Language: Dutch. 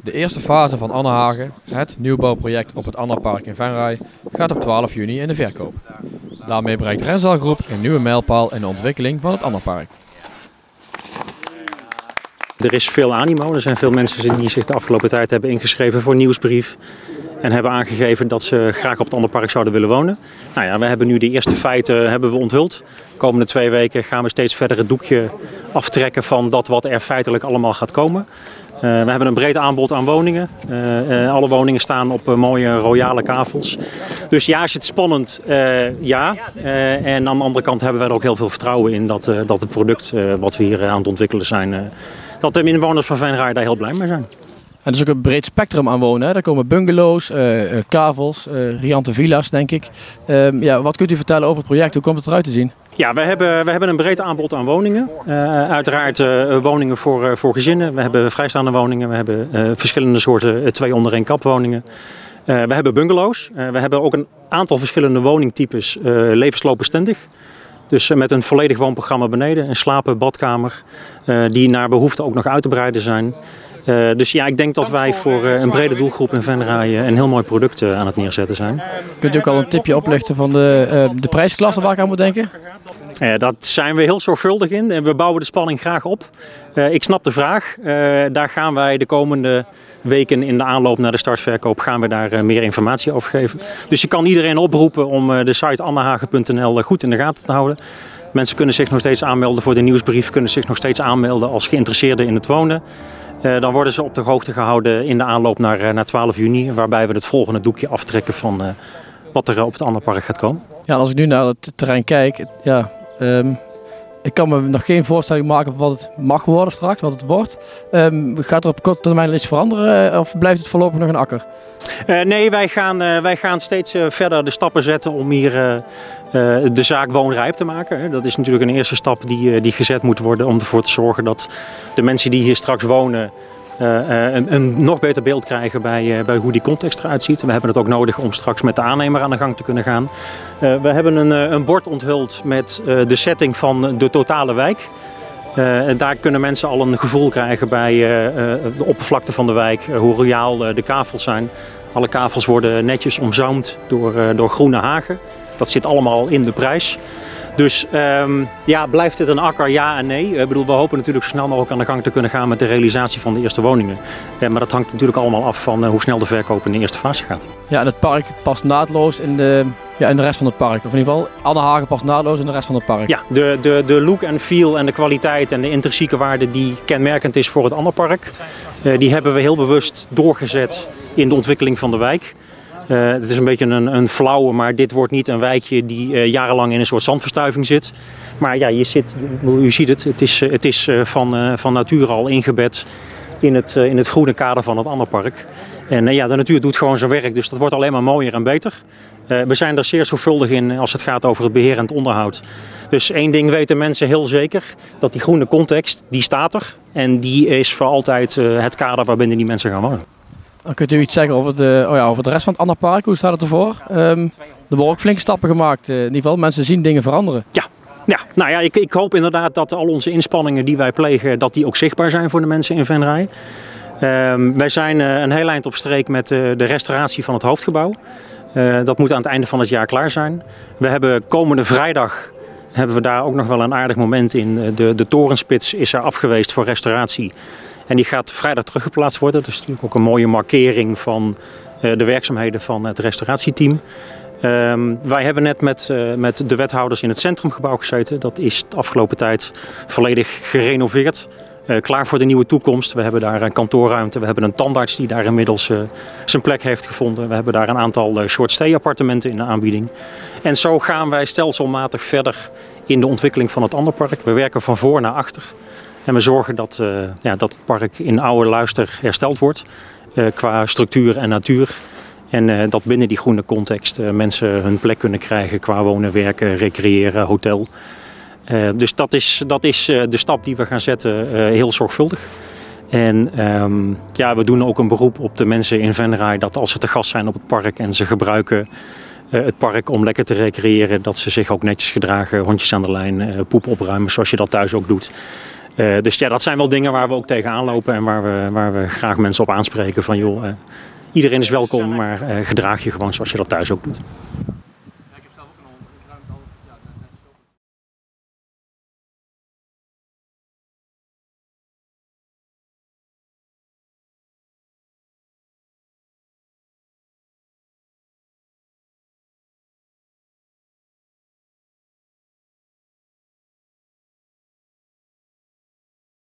De eerste fase van Annehagen, het nieuwbouwproject op het Annapark in Venray, gaat op 12 juni in de verkoop. Daarmee bereikt Rensdal Groep een nieuwe mijlpaal in de ontwikkeling van het Annapark. Er is veel animo. Er zijn veel mensen die zich de afgelopen tijd hebben ingeschreven voor een nieuwsbrief. En hebben aangegeven dat ze graag op het Annapark zouden willen wonen. Nou ja, we hebben nu de eerste feiten onthuld. De komende 2 weken gaan we steeds verder het doekje aftrekken van dat wat er feitelijk allemaal gaat komen. We hebben een breed aanbod aan woningen. Alle woningen staan op mooie royale kavels. Dus ja, is het spannend? Ja. En aan de andere kant hebben wij er ook heel veel vertrouwen in dat het product wat we hier aan het ontwikkelen zijn, dat de inwoners van Venray daar heel blij mee zijn. En er is ook een breed spectrum aan wonen. Hè? Daar komen bungalows, kavels, riante villa's, denk ik. Wat kunt u vertellen over het project? Hoe komt het eruit te zien? Ja, we hebben een breed aanbod aan woningen. Uiteraard woningen voor gezinnen. We hebben vrijstaande woningen. We hebben verschillende soorten 2 onder 1 kap woningen. We hebben bungalows. We hebben ook een aantal verschillende woningtypes levensloopbestendig. Dus met een volledig woonprogramma beneden. Een slapen, badkamer. Die naar behoefte ook nog uit te breiden zijn. Dus ja, ik denk dat wij voor een brede doelgroep in Venray een heel mooi product aan het neerzetten zijn. Kunt u ook al een tipje oplichten van de prijsklasse waar ik aan moet denken? Dat zijn we heel zorgvuldig in en we bouwen de spanning graag op. Ik snap de vraag. Daar gaan wij de komende weken in de aanloop naar de startverkoop gaan we daar meer informatie over geven. Dus je kan iedereen oproepen om de site annehagen.nl goed in de gaten te houden. Mensen kunnen zich nog steeds aanmelden voor de nieuwsbrief, kunnen zich nog steeds aanmelden als geïnteresseerden in het wonen. Dan worden ze op de hoogte gehouden in de aanloop naar 12 juni, waarbij we het volgende doekje aftrekken van wat er op het Annapark gaat komen. Ja, als ik nu naar het terrein kijk, ik kan me nog geen voorstelling maken van wat het mag worden straks, wat het wordt. Gaat er op korte termijn iets veranderen of blijft het voorlopig nog een akker? Nee, wij gaan steeds verder de stappen zetten om hier de zaak woonrijp te maken. Dat is natuurlijk een eerste stap die gezet moet worden om ervoor te zorgen dat de mensen die hier straks wonen een nog beter beeld krijgen bij hoe die context eruit ziet. We hebben het ook nodig om straks met de aannemer aan de gang te kunnen gaan. We hebben een bord onthuld met de setting van de totale wijk. Daar kunnen mensen al een gevoel krijgen bij de oppervlakte van de wijk, hoe royaal de kavels zijn. Alle kavels worden netjes omzoomd door groene hagen. Dat zit allemaal in de prijs. Dus blijft dit een akker? Ja en nee. We hopen natuurlijk zo snel mogelijk aan de gang te kunnen gaan met de realisatie van de eerste woningen. Maar dat hangt natuurlijk allemaal af van hoe snel de verkoop in de eerste fase gaat. Ja, en het park past naadloos in de rest van het park. Of in ieder geval, Annehagen past naadloos in de rest van het park. Ja, de look en feel en de kwaliteit en de intrinsieke waarde die kenmerkend is voor het Annapark, die hebben we heel bewust doorgezet in de ontwikkeling van de wijk. Het is een beetje een flauwe, maar dit wordt niet een wijkje die jarenlang in een soort zandverstuiving zit. Maar ja, u ziet het is van nature al ingebed in het groene kader van het Annapark. En de natuur doet gewoon zijn werk, dus dat wordt alleen maar mooier en beter. We zijn er zeer zorgvuldig in als het gaat over het beheer en het onderhoud. Dus één ding weten mensen heel zeker, dat die groene context, die staat er. En die is voor altijd het kader waarbinnen die mensen gaan wonen. Dan kunt u iets zeggen over de rest van het Annapark. Hoe staat het ervoor? Er worden ook flinke stappen gemaakt. In ieder geval, mensen zien dingen veranderen. Ja, ik hoop inderdaad dat al onze inspanningen die wij plegen, dat die ook zichtbaar zijn voor de mensen in Venray. Wij zijn een heel eind op streek met de restauratie van het hoofdgebouw. Dat moet aan het einde van het jaar klaar zijn. We hebben komende vrijdag daar ook nog wel een aardig moment in. De torenspits is er afgeweest voor restauratie. En die gaat vrijdag teruggeplaatst worden. Dat is natuurlijk ook een mooie markering van de werkzaamheden van het restauratieteam. Wij hebben net met de wethouders in het centrumgebouw gezeten. Dat is de afgelopen tijd volledig gerenoveerd. Klaar voor de nieuwe toekomst. We hebben daar een kantoorruimte. We hebben een tandarts die daar inmiddels zijn plek heeft gevonden. We hebben daar een aantal short-stay appartementen in de aanbieding. En zo gaan wij stelselmatig verder in de ontwikkeling van het Annapark. We werken van voor naar achter. En we zorgen dat het park in oude luister hersteld wordt qua structuur en natuur. En dat binnen die groene context mensen hun plek kunnen krijgen qua wonen, werken, recreëren, hotel. Dus dat is de stap die we gaan zetten, heel zorgvuldig. En we doen ook een beroep op de mensen in Venray dat als ze te gast zijn op het park en ze gebruiken het park om lekker te recreëren, dat ze zich ook netjes gedragen, hondjes aan de lijn, poep opruimen zoals je dat thuis ook doet. Dus ja, dat zijn wel dingen waar we ook tegenaan lopen en waar we graag mensen op aanspreken van joh, iedereen is welkom, maar gedraag je gewoon zoals je dat thuis ook doet.